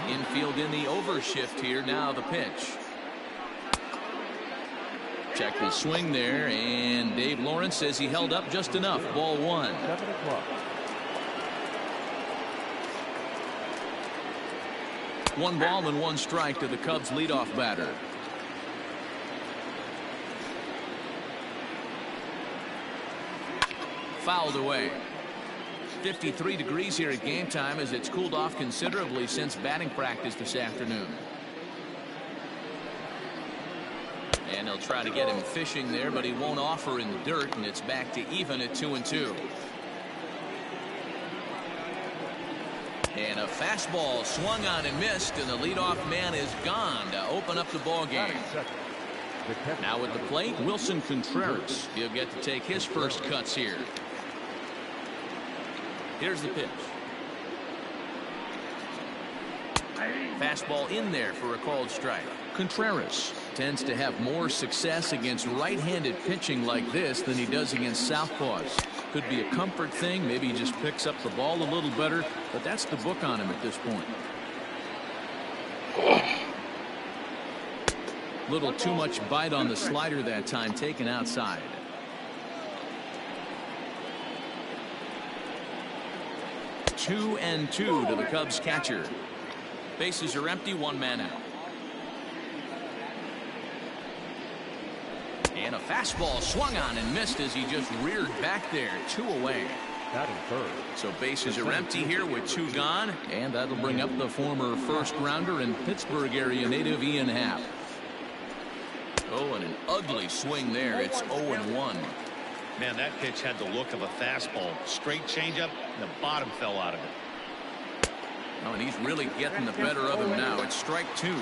Infield in the overshift here. Now the pitch. Check the swing there, and Dave Lawrence says he held up just enough. Ball one. 7 o'clock. One ball and one strike to the Cubs leadoff batter. Fouled away. 53 degrees here at game time as it's cooled off considerably since batting practice this afternoon. And they'll try to get him fishing there, but he won't offer in the dirt, and it's back to even at 2-2. And a fastball swung on and missed, and the leadoff man is gone to open up the ball game. Now at the plate, Wilson Contreras. He'll get to take his first cuts here. Here's the pitch. Fastball in there for a called strike. Contreras tends to have more success against right-handed pitching like this than he does against southpaws. Could be a comfort thing. Maybe he just picks up the ball a little better, but that's the book on him at this point. Little too much bite on the slider that time, taken outside. Two and two to the Cubs catcher. Bases are empty, one man out. And a fastball swung on and missed as he just reared back there. 2 away. Batting third. So bases are empty here with 2 gone, and that'll bring up the former first rounder and Pittsburgh area native Ian Happ. Oh, and an ugly swing there. It's 0-1. Man, that pitch had the look of a fastball. Straight changeup, and the bottom fell out of it. Oh, and he's really getting the better of him now. It's strike 2.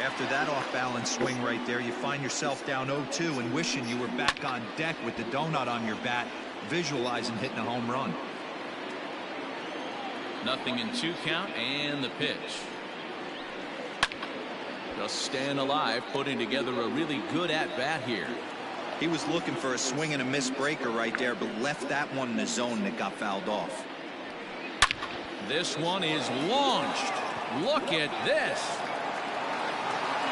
After that off-balance swing right there, you find yourself down 0-2 and wishing you were back on deck with the donut on your bat, visualizing hitting a home run. Nothing in 2 count, and the pitch. Just staying alive, putting together a really good at-bat here. He was looking for a swing and a miss breaker right there, but left that one in the zone that got fouled off. This one is launched. Look at this.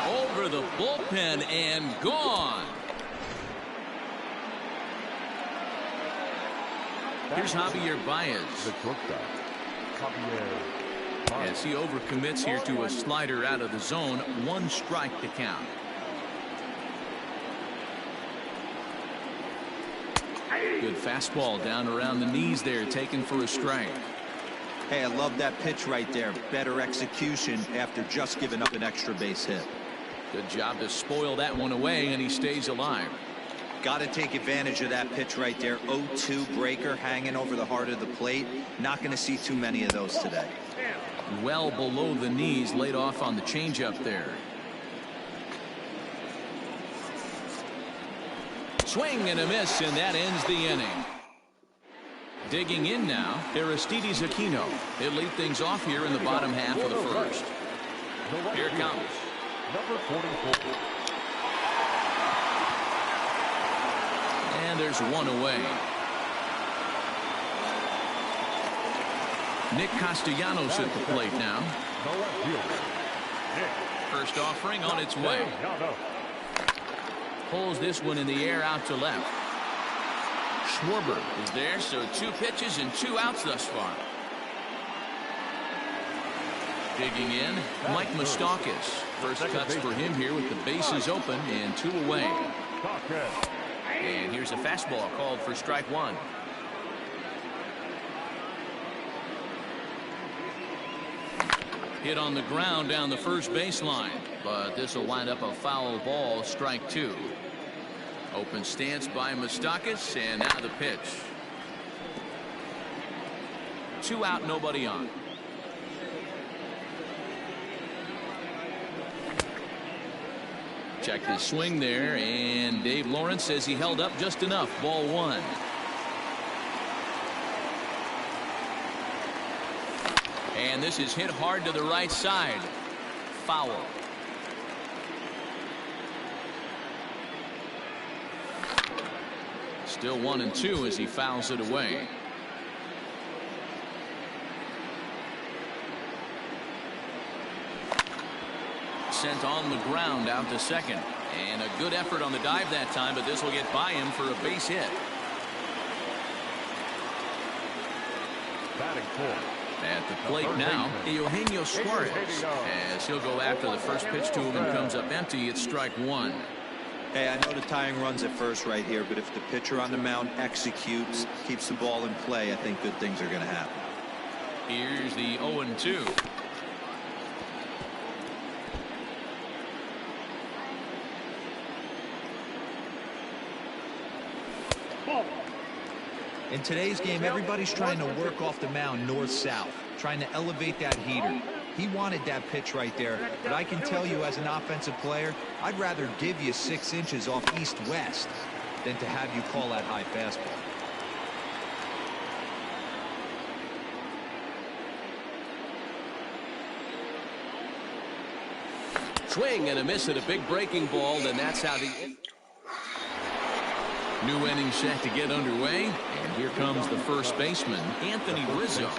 Over the bullpen and gone. Here's Javier Baez. The shortstop, Javier Baez. As he overcommits here to a slider out of the zone. 1 strike to count. Good fastball down around the knees there, taken for a strike. Hey, I love that pitch right there. Better execution after just giving up an extra base hit. Good job to spoil that one away, and he stays alive. Got to take advantage of that pitch right there. 0-2 breaker hanging over the heart of the plate. Not going to see too many of those today. Well below the knees, laid off on the changeup there. Swing and a miss, and that ends the inning. Digging in now, Aristides Aquino. He'll lead things off here in the bottom half of the first. Here it comes. Number 44. And there's 1 away. Nick Castellanos at the plate now. First offering on its way. Pulls this one in the air out to left. Schwarber is there, so 2 pitches and 2 outs thus far. Digging in, Mike Moustakas. First cuts for him here with the bases open and 2 away. And here's a fastball called for strike 1. Hit on the ground down the first baseline, but this will wind up a foul ball, strike 2. Open stance by Moustakas, and now the pitch. 2 out, nobody on. Check the swing there, and Dave Lawrence says he held up just enough. Ball 1. And this is hit hard to the right side. Foul. Still 1-2 as he fouls it away. Sent on the ground out to second. And a good effort on the dive that time, but this will get by him for a base hit. Batting fourth. At the plate now, Eugenio Suarez, as he'll go after the first pitch to him and comes up empty. It's strike one. Hey, I know the tying runs at first right here, but if the pitcher on the mound executes, keeps the ball in play, I think good things are going to happen. Here's the 0-2. In today's game, everybody's trying to work off the mound north-south, trying to elevate that heater. He wanted that pitch right there, but I can tell you as an offensive player, I'd rather give you 6 inches off east-west than to have you call that high fastball. Swing and a miss at a big breaking ball, and that's how the new inning set to get underway. And here comes the first baseman, Anthony Rizzo.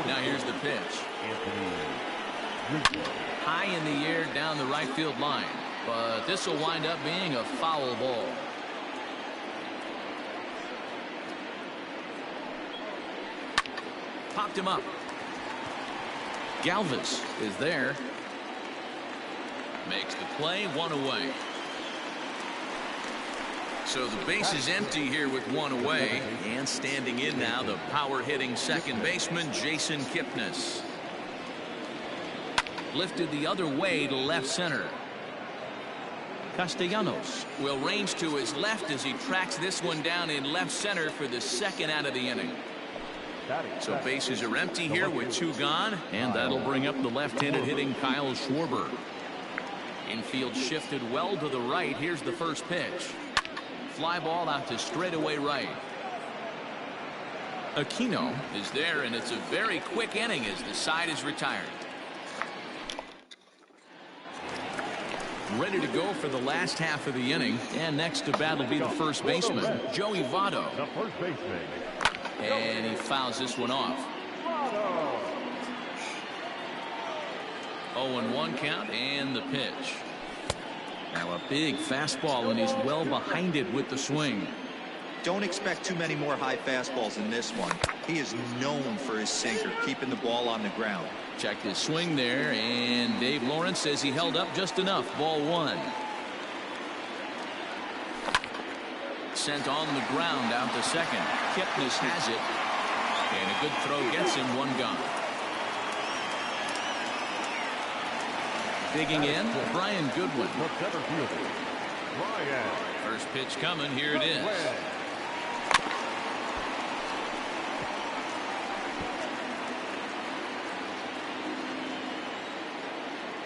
Now here's the pitch. High in the air down the right field line, but this will wind up being a foul ball. Popped him up. Galvis is there. Makes the play, 1 away. So the base is empty here with 1 away. And standing in now, the power-hitting second baseman, Jason Kipnis. Lifted the other way to left center. Castellanos will range to his left as he tracks this one down in left center for the second out of the inning. So bases are empty here with 2 gone, and that'll bring up the left-handed hitting Kyle Schwarber. Infield shifted well to the right. Here's the first pitch. Fly ball out to straightaway right. Aquino is there, and it's a very quick inning as the side is retired. Ready to go for the last half of the inning, and next to bat will be the first baseman, Joey Votto. The first baseman. And he fouls this one off. 0-1 count, and the pitch. Now a big fastball, and he's well behind it with the swing. Don't expect too many more high fastballs in this one. He is known for his sinker, keeping the ball on the ground. Checked his swing there, and Dave Lawrence says he held up just enough. Ball 1. Sent on the ground out to second. Kipnis has it, and a good throw gets him 1 gone. Digging in, Brian Goodwin. First pitch coming. Here it is.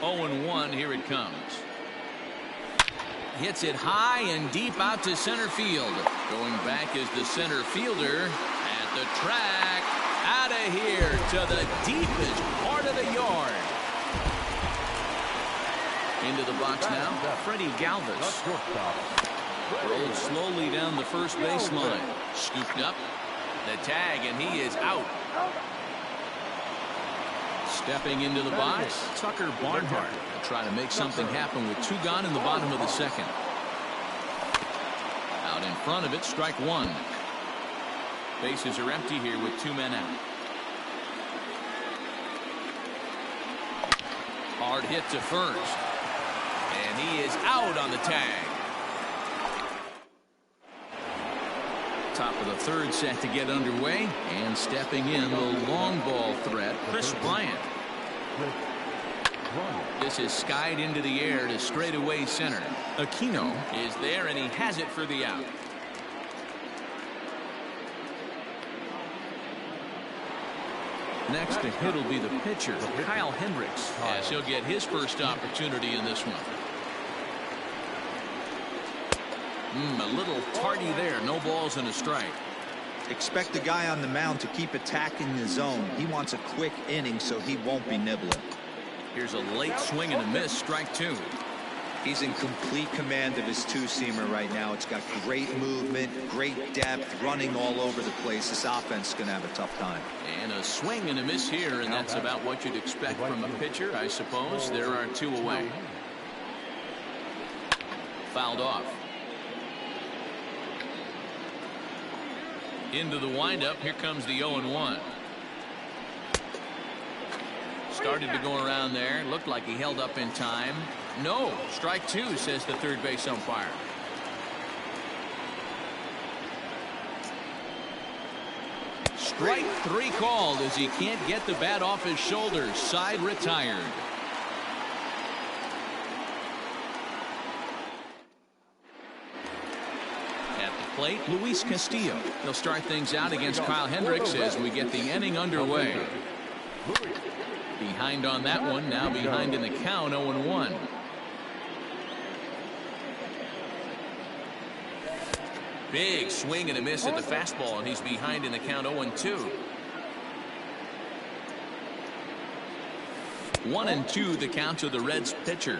0-1. Here it comes. Hits it high and deep out to center field. Going back is the center fielder at the track. Out of here to the deepest part of the yard. Into the box now, Freddie Galvis. Rolled slowly down the first baseline. Scooped up. The tag, and he is out. Stepping into the box, Tucker Barnhart. Try to make something happen with 2 gone in the bottom of the second. Out in front of it, strike 1. Bases are empty here with 2 men out. Hard hit to first. And he is out on the tag. Top of the third set to get underway. And stepping in, the long ball threat, Chris Bryant. This is skied into the air to straightaway center. Aquino is there, and he has it for the out. Next to hit will be the pitcher, Kyle Hendricks, as he'll get his first opportunity in this one. A little tardy there. No balls and a strike. Expect the guy on the mound to keep attacking the zone. He wants a quick inning, so he won't be nibbling. Here's a late swing and a miss. Strike 2. He's in complete command of his two-seamer right now. It's got great movement, great depth, running all over the place. This offense is going to have a tough time. And a swing and a miss here, and that's about what you'd expect from a pitcher, I suppose. There are 2 away. Fouled off. Into the windup. Here comes the 0-1. Started to go around there. Looked like he held up in time. No. Strike 2, says the third base umpire. Strike 3 called as he can't get the bat off his shoulders. Side retired. At the plate, Luis Castillo. He'll start things out against Kyle Hendricks as we get the inning underway. Behind on that one, now behind in the count, 0-1. Big swing and a miss at the fastball, and he's behind in the count, 0-2. 1-2 the count to the Reds pitcher.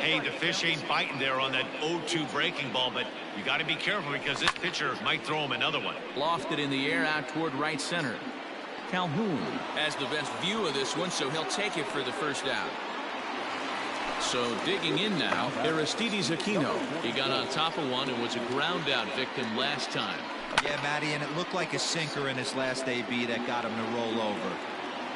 Hey, the fish ain't biting there on that 0-2 breaking ball, but you got to be careful because this pitcher might throw him another one. Lofted in the air out toward right center. Calhoun has the best view of this one, so he'll take it for the first out. So digging in now, Aristides Aquino. He got on top of one and was a ground out victim last time. Yeah, Matty, and it looked like a sinker in his last AB that got him to roll over.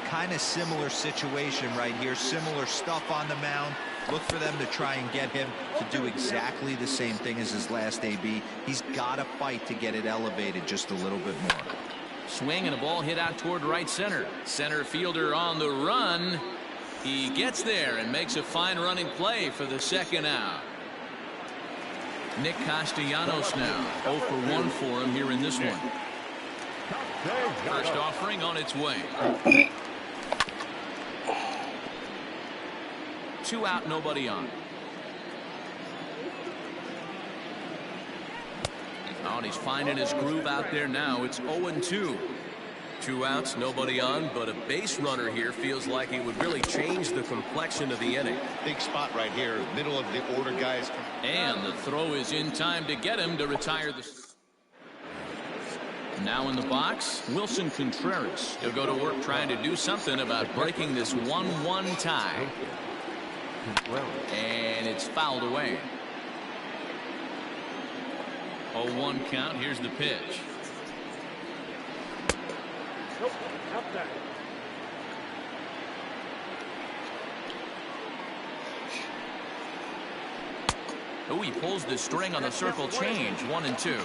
Kind of similar situation right here. Similar stuff on the mound. Look for them to try and get him to do exactly the same thing as his last AB. He's got to fight to get it elevated just a little bit more. Swing and a ball hit out toward right center. Center fielder on the run. He gets there and makes a fine running play for the second out. Nick Castellanos now 0 for 1 for him here in this one. First offering on its way. 2 out, nobody on. Oh, and he's finding his groove out there now. It's 0-2. 2 outs, nobody on, but a base runner here feels like it would really change the complexion of the inning. Big spot right here, middle of the order, guys. And the throw is in time to get him to retire the. Now in the box, Wilson Contreras. He'll go to work trying to do something about breaking this 1-1 tie. And it's fouled away. 0-1 count. Here's the pitch. Oh, he pulls the string on the circle change. 1-2.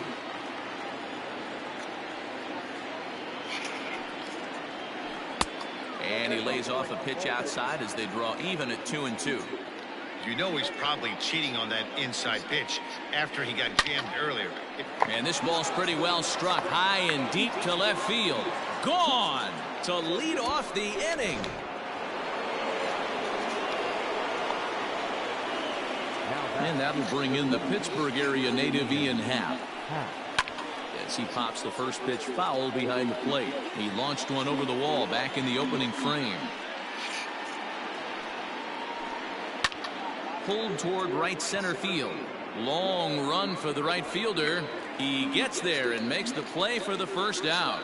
And he lays off a pitch outside as they draw even at 2-2. You know he's probably cheating on that inside pitch after he got jammed earlier. And this ball's pretty well struck high and deep to left field. Gone to lead off the inning. And that'll bring in the Pittsburgh area native Ian Happ. As he pops the first pitch foul behind the plate. He launched one over the wall back in the opening frame. Pulled toward right center field. Long run for the right fielder. He gets there and makes the play for the first out.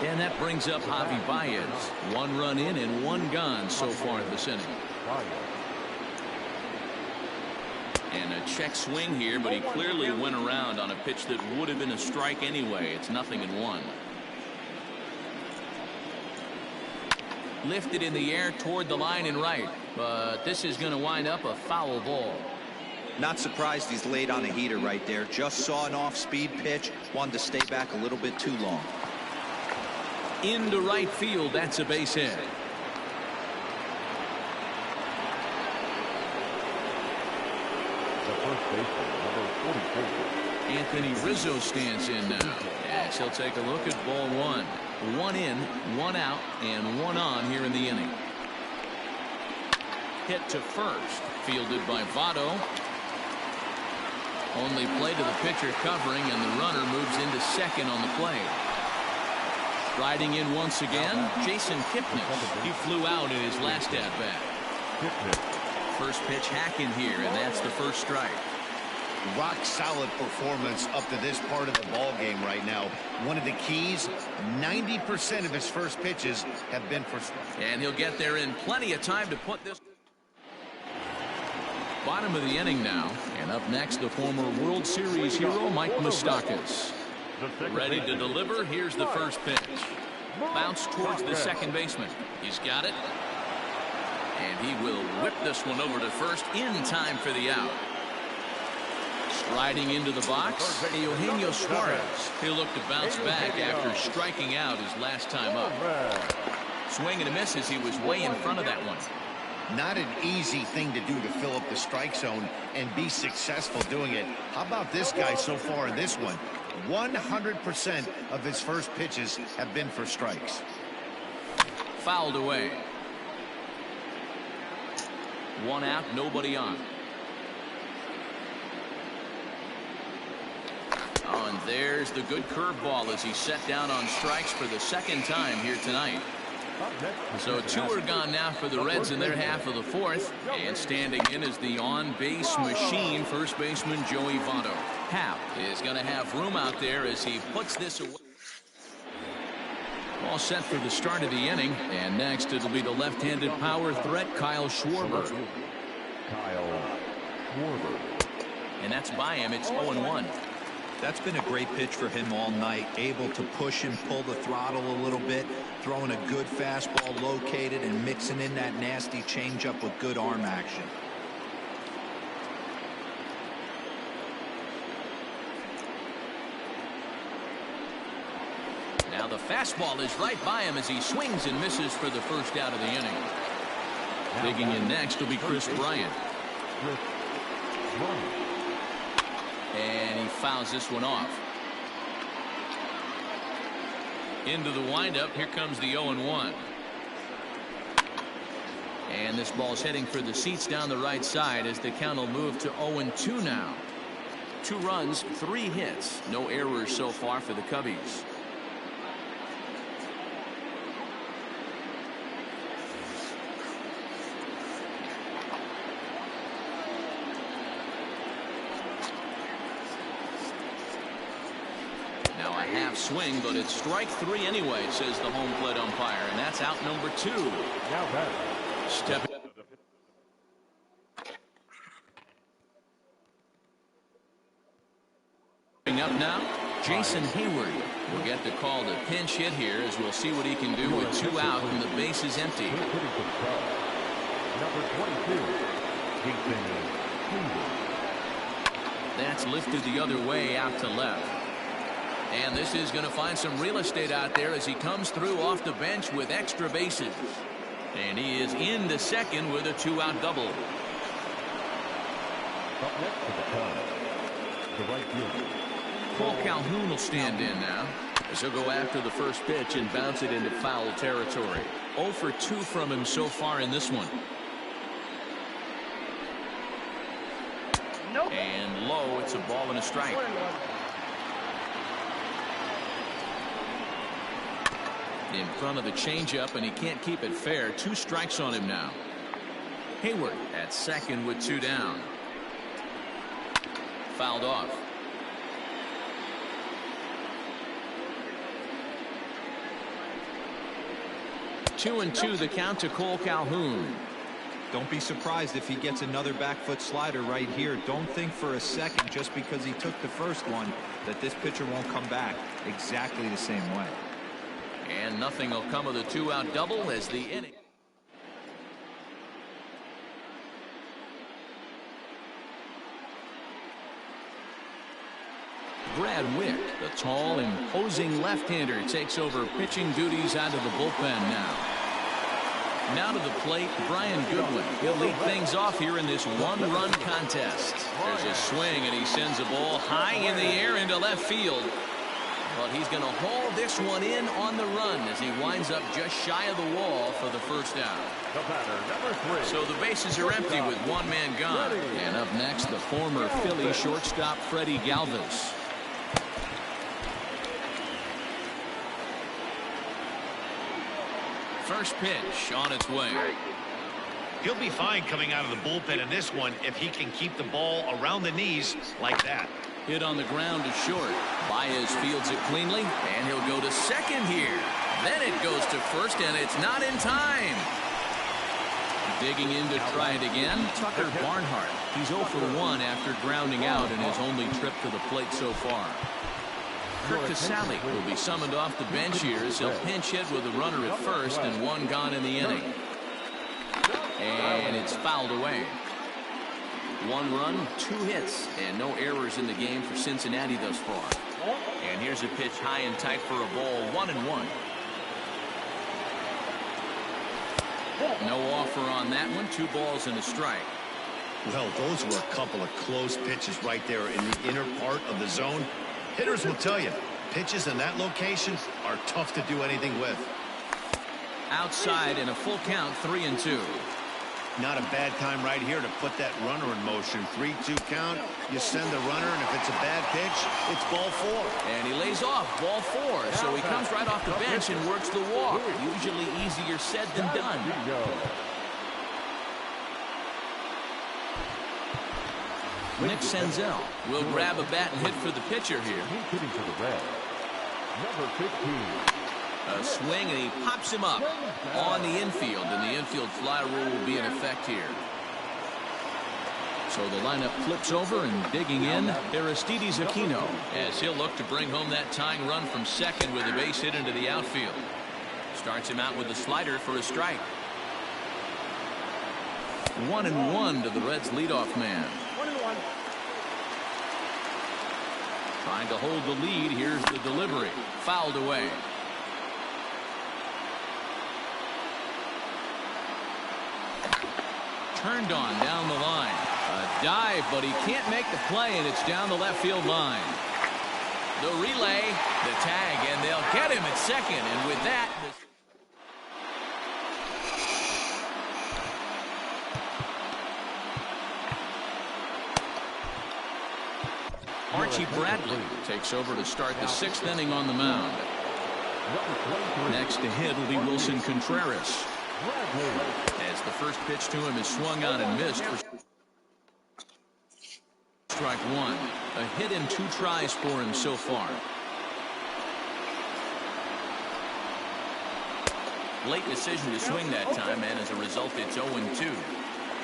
And that brings up Javi Baez. 1 run in and 1 gone so far this inning. And a check swing here, but he clearly went around on a pitch that would have been a strike anyway. It's 0-1. Lifted in the air toward the line and right, but this is going to wind up a foul ball. Not surprised he's laid on a heater right there. Just saw an off-speed pitch, wanted to stay back a little bit too long. Into right field, that's a base hit. The first baseman, number 44. Anthony Rizzo stands in now. Yes, he'll take a look at ball 1. 1 in, 1 out, and 1 on here in the inning. Hit to first, fielded by Votto. Only play to the pitcher covering, and the runner moves into second on the play. Riding in once again, Jason Kipnis. He flew out in his last at-bat. First pitch hack in here, and that's the first strike. Rock solid performance up to this part of the ball game right now. One of the keys, 90% of his first pitches have been for strikes. And he'll get there in plenty of time to put this. Bottom of the inning now, and up next the former World Series hero Mike Moustakas. Ready to deliver. Here's the first pitch. Bounce towards the second baseman. He's got it. And he will whip this one over to first in time for the out. Striding into the box, Eugenio Suarez. He'll look to bounce back after striking out his last time up. Swing and a miss as he was way in front of that one. Not an easy thing to do to fill up the strike zone and be successful doing it. How about this guy so far in this one? 100% of his first pitches have been for strikes. Fouled away. One out, nobody on. Oh, and there's the good curveball as he's set down on strikes for the second time here tonight. So two are gone now for the Reds in their half of the fourth. And standing in is the on-base machine, first baseman Joey Votto. Happ is going to have room out there as he puts this away. All set for the start of the inning. And next it'll be the left-handed power threat, Kyle Schwarber. And that's by him. It's 0-1. That's been a great pitch for him all night. Able to push and pull the throttle a little bit. Throwing a good fastball located and mixing in that nasty changeup with good arm action. Now the fastball is right by him as he swings and misses for the first out of the inning. Digging in next will be Chris Bryant. And he fouls this one off. Into the windup. Here comes the 0-1. And this ball's heading for the seats down the right side as the count will move to 0-2 now. 2 runs, 3 hits. No errors so far for the Cubbies. Half swing, but it's strike 3 anyway, says the home plate umpire, and that's out number 2. Stepping up now, Jason Hayward will get the call to pinch hit here as we'll see what he can do with 2 out and the base is empty. That's lifted the other way out to left. And this is going to find some real estate out there as he comes through off the bench with extra bases. And he is into second with a 2-out double. Cole Calhoun will stand in now as he'll go after the first pitch and bounce it into foul territory. 0 for 2 from him so far in this one. And low, it's a ball and a strike. In front of the changeup, and he can't keep it fair. 2 strikes on him now. Hayward at second with 2 down. Fouled off. Two and two the count to Cole Calhoun. Don't be surprised if he gets another back foot slider right here. Don't think for a second just because he took the first one that this pitcher won't come back exactly the same way. And nothing will come of the 2-out double as the inning. Brad Wick, the tall, imposing left-hander, takes over pitching duties out of the bullpen now. Now to the plate, Brian Goodwin. He'll lead things off here in this 1-run contest. There's a swing, and he sends a ball high in the air into left field. But he's going to haul this one in on the run as he winds up just shy of the wall for the first out. So the bases are empty with 1 man gone. And up next, the former Philly shortstop Freddie First pitch on its way. He'll be fine coming out of the bullpen in this one if he can keep the ball around the knees like that. Hit on the ground to short. Baez fields it cleanly, and he'll go to second here. Then it goes to first, and it's not in time. Digging in to try it again, Tucker Barnhart. He's 0 for 1 after grounding out in his only trip to the plate so far. Kirk Casale will be summoned off the bench here as he'll pinch hit with a runner at first and 1 gone in the inning. And it's fouled away. 1 run, 2 hits, and no errors in the game for Cincinnati thus far. And here's a pitch high and tight for a ball, 1-1. No offer on that one. 2 balls and a strike. Well, those were a couple of close pitches right there in the inner part of the zone. Hitters will tell you, pitches in that location are tough to do anything with. Outside in a full count, 3-2. Not a bad time right here to put that runner in motion. 3-2 count. You send the runner, and if it's a bad pitch, it's ball 4. And he lays off ball 4. So he comes right off the bench and works the walk. Usually easier said than done. Nick Senzel will grab a bat and hit for the pitcher here. He's hitting to the red. Number 15. A swing, and he pops him up on the infield, and the infield fly rule will be in effect here. So the lineup flips over, and digging in, Aristides Aquino, as he'll look to bring home that tying run from second with a base hit into the outfield. Starts him out with a slider for a strike. 1-1 to the Reds' leadoff man. 1-1. Trying to hold the lead. Here's the delivery. Fouled away. Turned on down the line. A dive, but he can't make the play, and it's down the left field line. The relay, the tag, and they'll get him at second. And with that, Archie Bradley takes over to start the 6th inning on the mound. Next to hit will be Wilson Contreras. As the first pitch to him is swung on and missed for strike 1. A hit in 2 tries for him so far. Late decision to swing that time, and as a result, it's 0-2.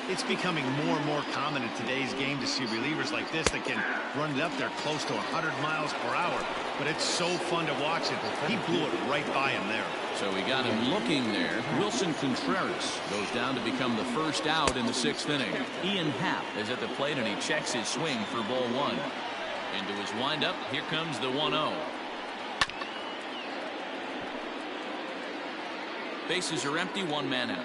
It's becoming more and more common in today's game to see relievers like this that can run it up there close to 100 miles per hour. But it's so fun to watch it. He blew it right by him there. So we got him looking there. Wilson Contreras goes down to become the first out in the 6th inning. Ian Happ is at the plate, and he checks his swing for ball 1. Into his windup, here comes the 1-0. Bases are empty, 1 man out.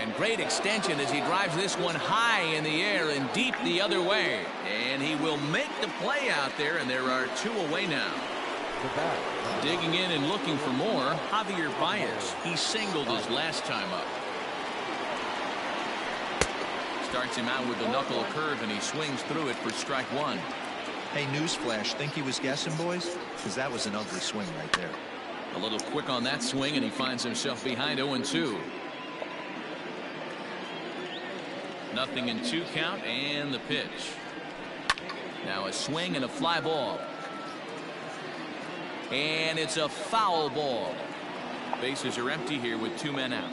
And great extension as he drives this one high in the air and deep the other way. And he will make the play out there, and there are 2 away now. Digging in and looking for more, Javier Baez. He singled his last time up. Starts him out with the knuckle curve, and he swings through it for strike 1. Hey, newsflash, think he was guessing, boys? Because that was an ugly swing right there. A little quick on that swing, and he finds himself behind 0-2. Nothing in 2 count, and the pitch. Now a swing and a fly ball. And it's a foul ball. Bases are empty here with 2 men out.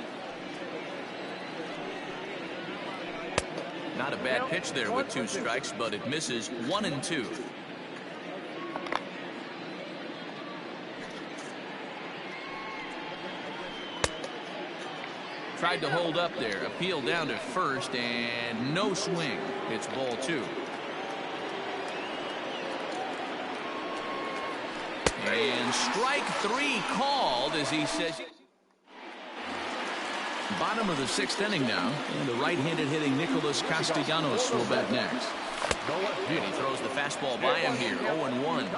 Not a bad pitch there with 2 strikes, but it misses. 1-2. Tried to hold up there. Appeal down to first, and no swing. It's ball 2. And strike 3 called as he says. Bottom of the 6th inning now, and the right-handed hitting Nicholas Castellanos will bat next. And he throws the fastball by him here. 0-1.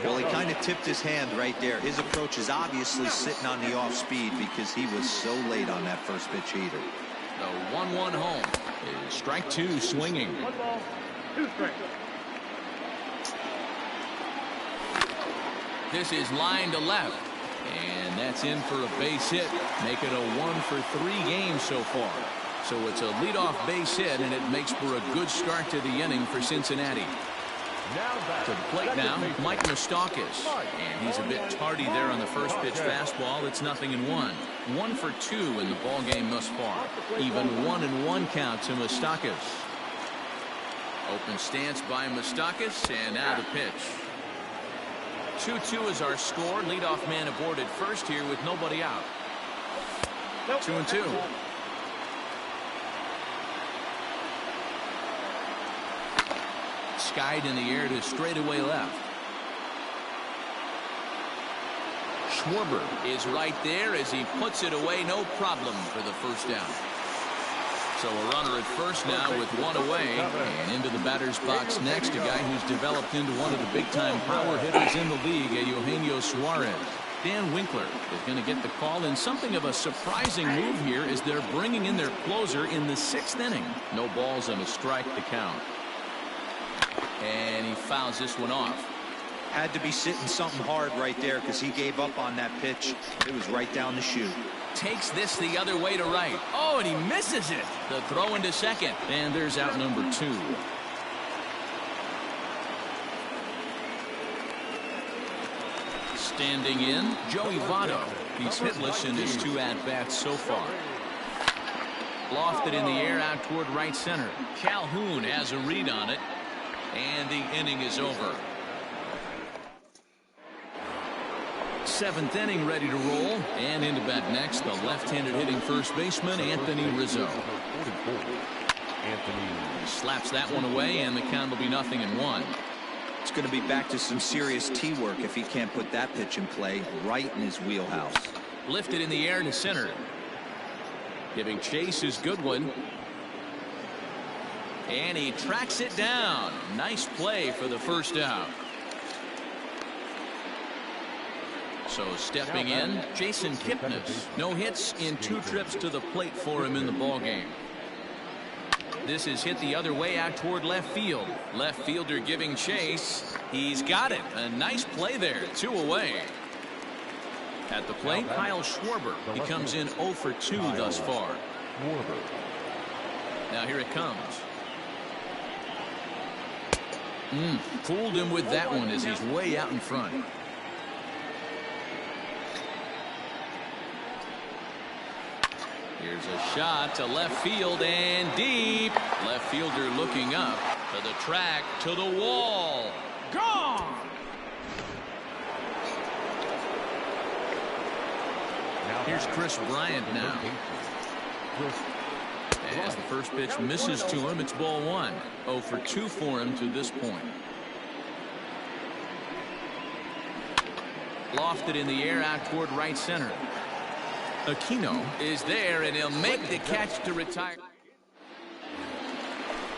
Well, he kind of tipped his hand right there. His approach is obviously sitting on the off speed because he was so late on that first pitch heater. The 1-1 home is strike 2 swinging. 1 ball, 2 strikes. This is line to left. And that's in for a base hit. Make it a 1-for-3 game so far. So it's a leadoff base hit, and it makes for a good start to the inning for Cincinnati. To the plate now, Mike Moustakas. And he's a bit tardy there on the first pitch fastball. It's 0-1. 1 for 2 in the ball game thus far. Even 1-1 count to Moustakas. Open stance by Moustakas, and now the pitch. 2-2 is our score. Leadoff man aboard at first here with nobody out. 2-2. Skied in the air to straightaway left. Schwarber is right there as he puts it away. No problem for the first down. So a runner at first now with one away, and into the batter's box next, a guy who's developed into one of the big-time power hitters in the league, Eugenio Suarez. Dan Winkler is going to get the call, and something of a surprising move here is they're bringing in their closer in the 6th inning. No balls and a strike to count. And he fouls this one off. Had to be sitting something hard right there because he gave up on that pitch. It was right down the chute. Takes this the other way to right. Oh, and he misses it. The throw into second. And there's out number 2. Standing in, Joey Votto. He's hitless in his 2 at-bats so far. Lofted in the air out toward right center. Calhoun has a read on it. And the inning is over. 7th inning ready to roll, and into bat next, the left-handed hitting first baseman Anthony Rizzo. He slaps that one away, and the count will be 0-1. It's going to be back to some serious tee work if he can't put that pitch in play right in his wheelhouse. Lifted in the air to center. Giving chase is Goodwin. And he tracks it down. Nice play for the first out. So stepping in, Jason Kipnis. No hits in 2 trips to the plate for him in the ballgame. This is hit the other way out toward left field. Left fielder giving chase. He's got it. A nice play there. 2 away. At the plate, Kyle Schwarber. He comes in 0 for 2 thus far. Now here it comes. Fooled him with that one as he's way out in front. Here's a shot to left field and deep. Left fielder looking up to the track, to the wall. Gone! Here's Chris Bryant now. As the first pitch misses to him, it's ball 1. 0 for 2 for him to this point. Lofted in the air out toward right center. Aquino is there, and he'll make the catch to retire.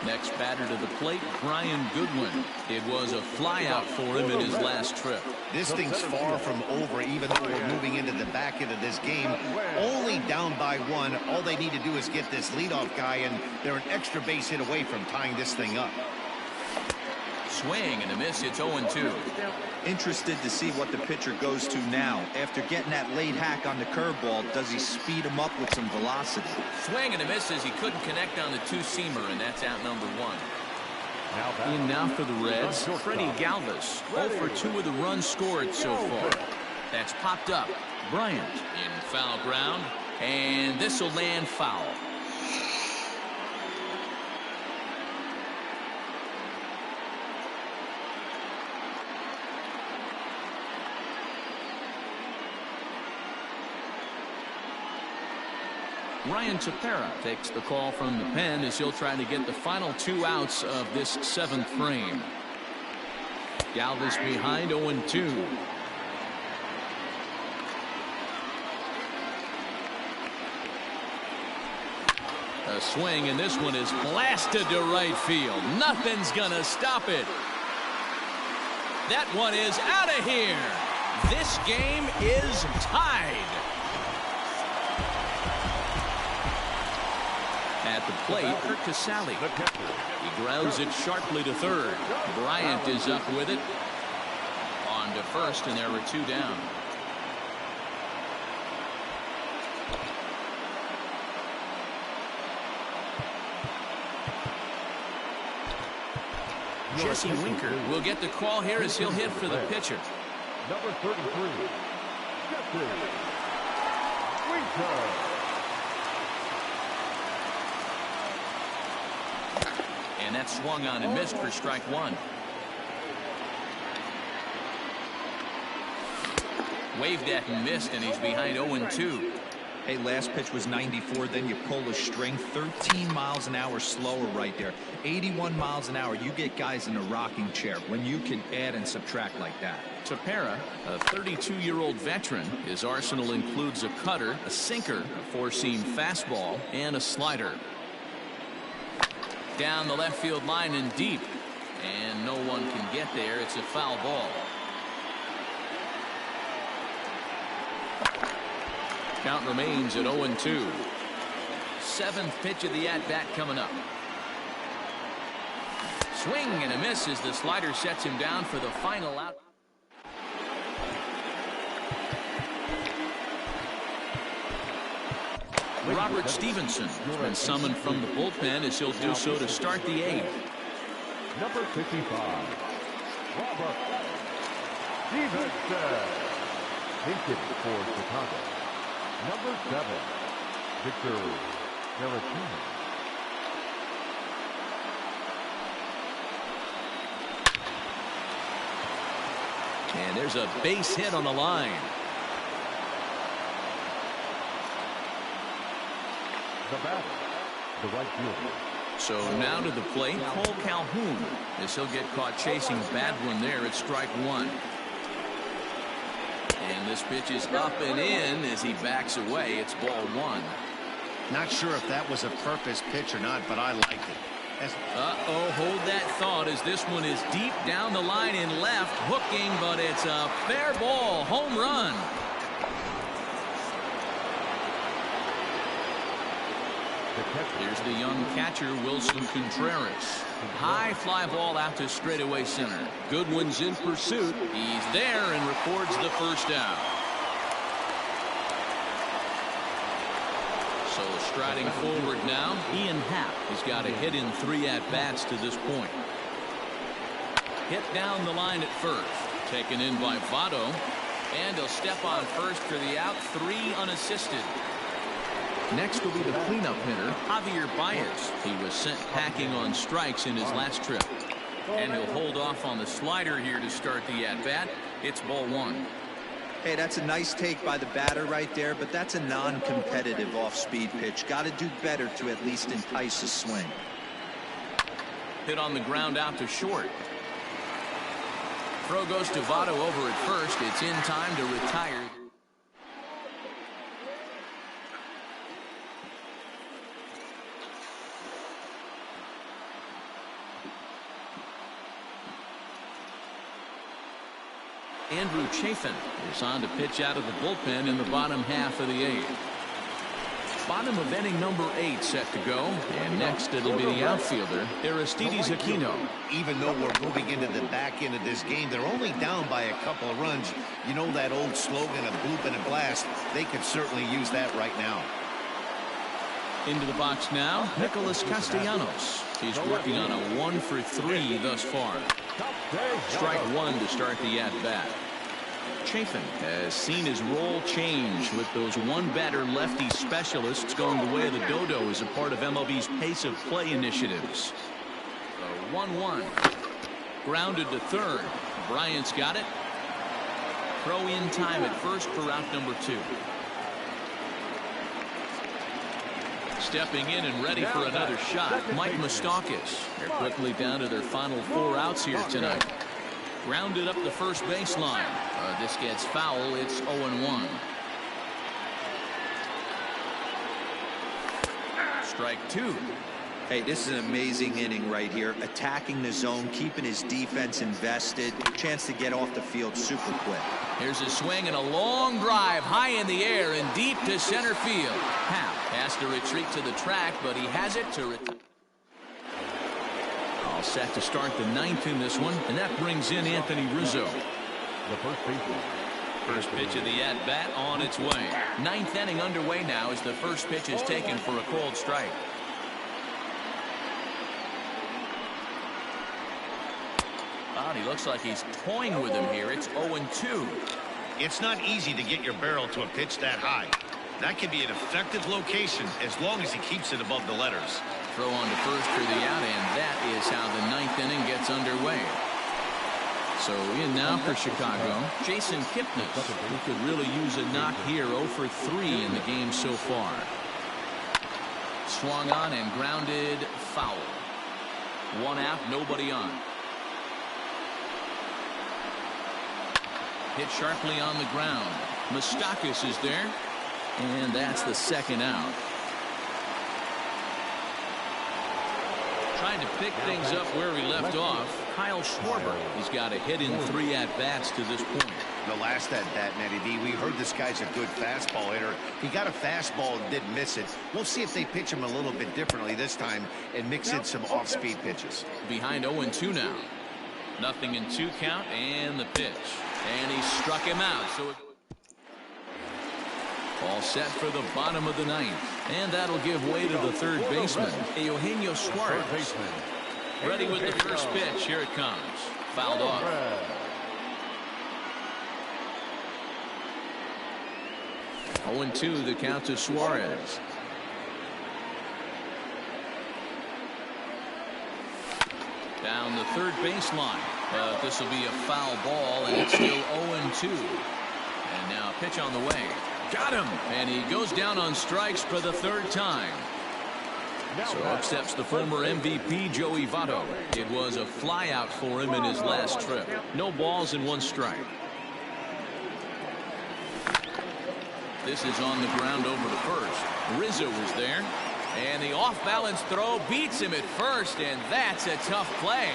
Next batter to the plate, Brian Goodwin. It was a flyout for him in his last trip. This thing's far from over, even though we're moving into the back end of this game. Only down by 1. All they need to do is get this leadoff guy, and they're an extra base hit away from tying this thing up. Swing and a miss. It's 0-2. Interested to see what the pitcher goes to now. After getting that late hack on the curveball, does he speed him up with some velocity? Swing and a miss as he couldn't connect on the 2-seamer, and that's out number 1. In now for the Reds, Freddie Galvis. 0 for 2 of the runs scored so far. That's popped up. Bryant in foul ground, and this will land foul. Ryan Tepera takes the call from the pen as he'll try to get the final 2 outs of this 7th frame. Galvis behind 0-2. A swing, and this one is blasted to right field. Nothing's gonna stop it. That one is out of here. This game is tied. At the plate, Kurt Casale. He grounds it sharply to third. Bryant is up with it. On to first, and there were 2 down. Jesse Winker will get the call here as he'll hit for the pitcher. Number 33, Jesse Winker. And that swung on and missed for strike 1. Waved at and missed, and he's behind 0-2. Hey, last pitch was 94, then you pull a string. 13 miles an hour slower right there. 81 miles an hour. You get guys in a rocking chair when you can add and subtract like that. Tepera, a 32-year-old veteran. His arsenal includes a cutter, a sinker, a 4-seam fastball, and a slider. Down the left field line and deep. And no one can get there. It's a foul ball. Count remains at 0-2. 7th pitch of the at-bat coming up. Swing and a miss as the slider sets him down for the final out. Robert Stevenson has been summoned from the bullpen as he'll do so to start the 8th. Number 55, Robert Stevenson. Hinton for Chicago. Number 7, Victor Caratini. And there's a base hit on the line. The batter, the right fielder. So now to the plate, Cole Calhoun, as he'll get caught chasing a bad one there at strike 1. And this pitch is up and in as he backs away. It's ball 1. Not sure if that was a purpose pitch or not, but I liked it. Uh-oh, hold that thought as this one is deep down the line in left, hooking, but it's a fair ball, home run. Here's the young catcher, Wilson Contreras. High fly ball out to straightaway center. Goodwin's in pursuit. He's there and records the first out. So striding forward now, Ian Happ has got a hit in 3 at-bats to this point. Hit down the line at first. Taken in by Votto. And he'll step on first for the out. 3 unassisted. Next will be the cleanup hitter, Javier Baez. He was sent packing on strikes in his last trip. And he'll hold off on the slider here to start the at-bat. It's ball 1. Hey, that's a nice take by the batter right there, but that's a non-competitive off-speed pitch. Got to do better to at least entice a swing. Hit on the ground out to short. Throw goes to Votto over at first. It's in time to retire. Andrew Chafin is on to pitch out of the bullpen in the bottom half of the 8th. Bottom of inning number 8 set to go. And next it'll be the outfielder, Aristides Aquino. Even though we're moving into the back end of this game, they're only down by a couple of runs. You know that old slogan, a bloop and a blast. They could certainly use that right now. Into the box now, Nicholas Castellanos. He's working on a 1 for 3 thus far. Strike 1 to start the at-bat. Chafin has seen his role change with those one-batter lefty specialists going the way of the dodo as a part of MLB's pace of play initiatives. The 1-1. Grounded to third. Bryant's got it. Throw in time at first for out number 2. Stepping in and ready for another shot, Mike Moustakas. They're quickly down to their final 4 outs here tonight. Grounded up the first baseline. This gets foul. It's 0-1. Strike 2. Hey, this is an amazing inning right here. Attacking the zone, keeping his defense invested. Chance to get off the field super quick. Here's a swing and a long drive high in the air and deep to center field. Happ has to retreat to the track, but he has it to retire. All set to start the 9th in this one, and that brings in Anthony Rizzo. the first baseman. First pitch of the at-bat on its way. Ninth inning underway now as the first pitch is taken for a cold strike. Oh, he looks like he's toying with him here. It's 0-2. It's not easy to get your barrel to a pitch that high. That can be an effective location as long as he keeps it above the letters. Throw on to first for the out, and that is how the ninth inning gets underway. So in now for Chicago, Jason Kipnis, who could really use a knock here. 0 for 3 in the game so far. Swung on and grounded foul. One out, nobody on. Hit sharply on the ground. Moustakas is there, and that's the second out. Trying to pick things up where he left off, Kyle Schwarber. He's got a hit in 3 at-bats to this point. The last at-bat, Matty B, we heard this guy's a good fastball hitter. He got a fastball and didn't miss it. We'll see if they pitch him a little bit differently this time and mix in some off-speed pitches. Behind 0-2 now. Nothing in 2 count, and the pitch. And he struck him out. So all set for the bottom of the ninth. And that'll give way to the third baseman, Eugenio Suarez. Ready with the first pitch. Here it comes. Fouled off. 0-2 the count to Suarez. Down the third baseline. But this will be a foul ball, and it's still 0-2. And now a pitch on the way. Got him. And he goes down on strikes for the third time. So up steps the former MVP, Joey Votto. It was a flyout for him in his last trip. No balls and 1 strike. This is on the ground over to first. Rizzo was there. And the off-balance throw beats him at first, and that's a tough play.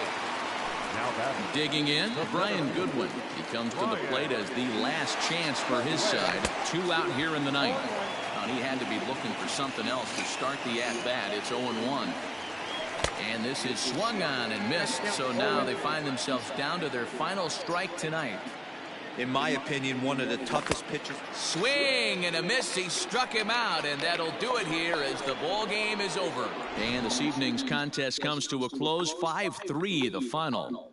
Digging in, Brian Goodwin. He comes to the plate as the last chance for his side. 2 out here in the ninth. And he had to be looking for something else to start the at-bat. It's 0-1. And this is swung on and missed. So now they find themselves down to their final strike tonight. In my opinion, one of the toughest pitchers. Swing and a miss. He struck him out, and that'll do it here as the ball game is over. And this evening's contest comes to a close. 5-3 the final.